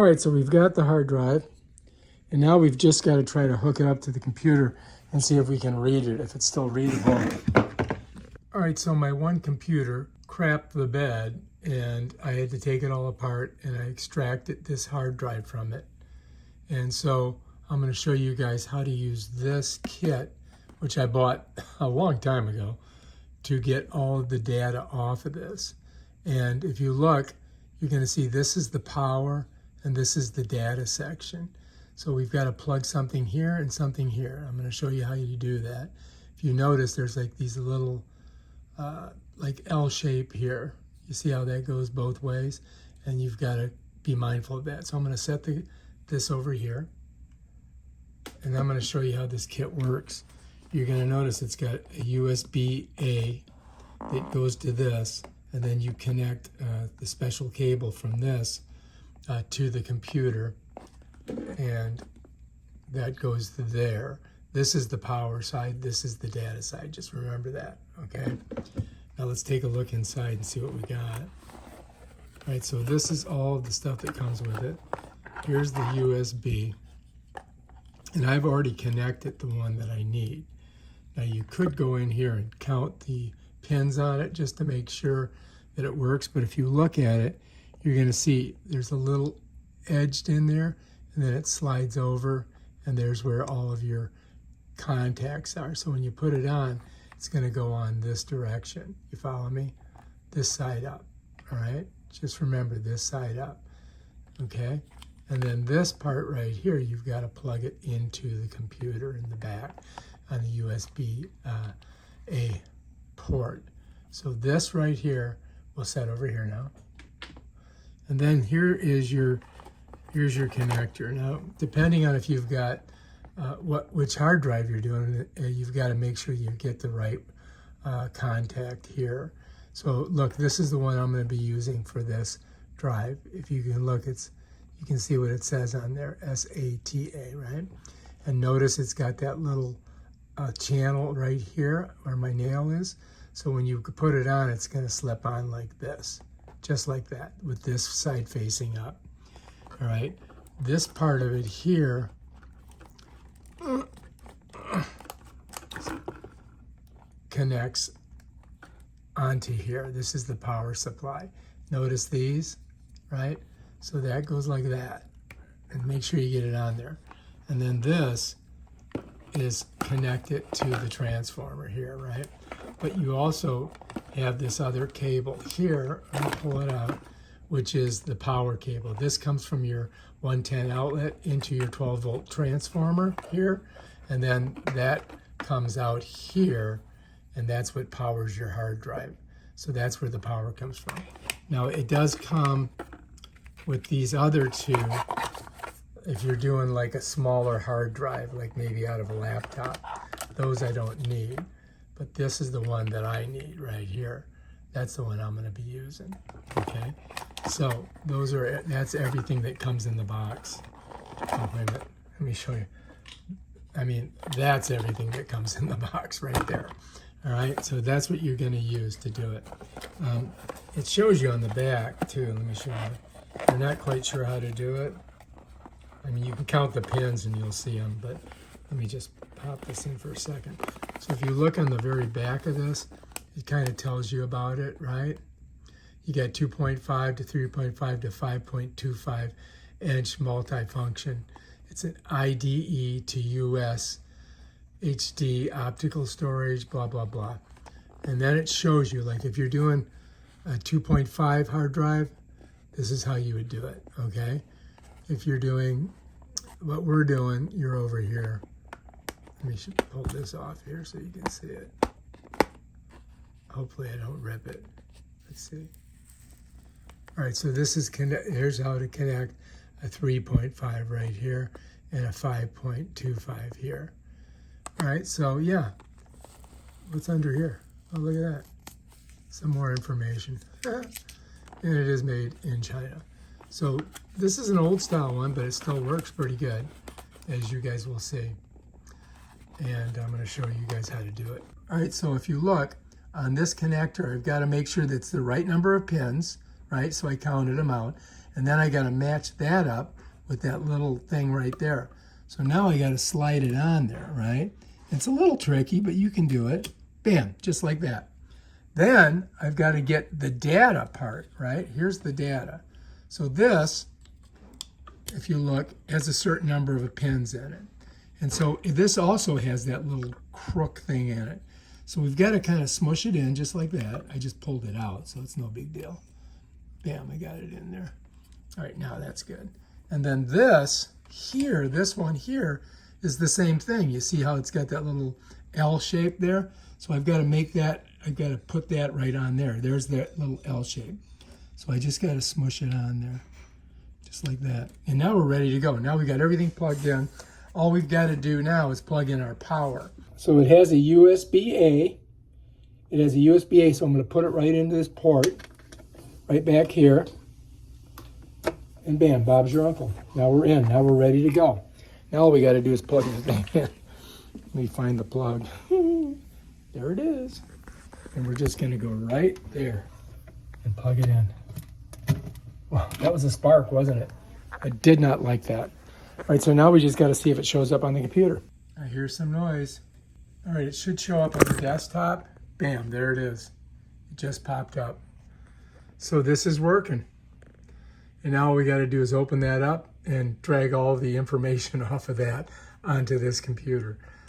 All right, so we've got the hard drive, and now we've just got to try to hook it up to the computer and see if we can read it, if it's still readable. All right, so my one computer crapped the bed, and I had to take it all apart, and I extracted this hard drive from it. And so I'm going to show you guys how to use this kit, which I bought a long time ago, to get all of the data off of this. And if you look, you're going to see this is the power, and this is the data section. So we've got to plug something here and something here. I'm going to show you how you do that. If you notice, there's like these little like L shape here. You see how that goes both ways? And you've got to be mindful of that. So I'm going to set this over here. And I'm going to show you how this kit works. You're going to notice it's got a USB-A that goes to this. And then you connect the special cable from this to the computer, and that goes to there. This is the power side, this is the data side, just remember that, okay? Now let's take a look inside and see what we got. All right, so this is all of the stuff that comes with it. Here's the USB, and I've already connected the one that I need. Now you could go in here and count the pins on it just to make sure that it works, but if you look at it, you're going to see there's a little edged in there, and then it slides over, and there's where all of your contacts are. So when you put it on, it's going to go on this direction. You follow me? This side up, all right? Just remember this side up, okay? And then this part right here, you've got to plug it into the computer in the back on the USB-A port. So this right here, we'll set over here now. And then here's your connector. Now, depending on if you've got which hard drive you're doing, you've got to make sure you get the right contact here. So look, this is the one I'm going to be using for this drive. If you can look, you can see what it says on there, SATA, right? And notice it's got that little channel right here where my nail is. So when you put it on, it's going to slip on like this. Just like that, with this side facing up. All right, this part of it here connects onto here. This is the power supply. Notice these, right? So that goes like that. And make sure you get it on there. And then this is connected to the transformer here, right? But you also have this other cable here, I'm gonna pull it out, which is the power cable. This comes from your 110 outlet into your 12 volt transformer here, and then that comes out here, and that's what powers your hard drive. So that's where the power comes from. Now it does come with these other two if you're doing like a smaller hard drive, like maybe out of a laptop. Those I don't need. But this is the one that I need right here. That's the one I'm going to be using, okay? So that's everything that comes in the box. Oh, wait a minute, let me show you. I mean, that's everything that comes in the box right there. All right, so that's what you're going to use to do it. It shows you on the back too. Let me show you. You're not quite sure how to do it. I mean, you can count the pins and you'll see them, but let me just pop this in for a second. So if you look on the very back of this, it kind of tells you about it, right? You got 2.5 to 3.5 to 5.25 inch multifunction. It's an IDE to US HD optical storage, blah, blah, blah. And then it shows you, like if you're doing a 2.5 hard drive, this is how you would do it, okay? If you're doing what we're doing, you're over here. Let me pull this off here so you can see it. Hopefully I don't rip it. Let's see. All right, so this is here's how to connect a 3.5 right here and a 5.25 here. All right, so yeah, what's under here? Oh, look at that. Some more information. And it is made in China. So this is an old style one, but it still works pretty good, as you guys will see. And I'm going to show you guys how to do it. All right, so if you look on this connector, I've got to make sure that's the right number of pins, right? So I counted them out. And then I got to match that up with that little thing right there. So now I got to slide it on there, right? It's a little tricky, but you can do it. Bam, just like that. Then I've got to get the data part, right? Here's the data. So this, if you look, has a certain number of pins in it. And so this also has that little crook thing in it. So we've got to kind of smush it in just like that. I just pulled it out, so it's no big deal. Bam, I got it in there. All right, now that's good. And then this here, this one here, is the same thing. You see how it's got that little L shape there? So I've got to make that, I've got to put that right on there. There's that little L shape. So I just got to smush it on there, just like that. And now we're ready to go. Now we got everything plugged in. All we've got to do now is plug in our power. So it has a USB-A. It has a USB-A, so I'm going to put it right into this port, right back here. And bam, Bob's your uncle. Now we're in. Now we're ready to go. Now all we got to do is plug this thing in. Let me find the plug. There it is. And we're just going to go right there and plug it in. Wow, that was a spark, wasn't it? I did not like that. All right, so now we just got to see if it shows up on the computer. I hear some noise. All right, it should show up on the desktop. Bam, there it is. It just popped up. So this is working. And now all we got to do is open that up and drag all the information off of that onto this computer.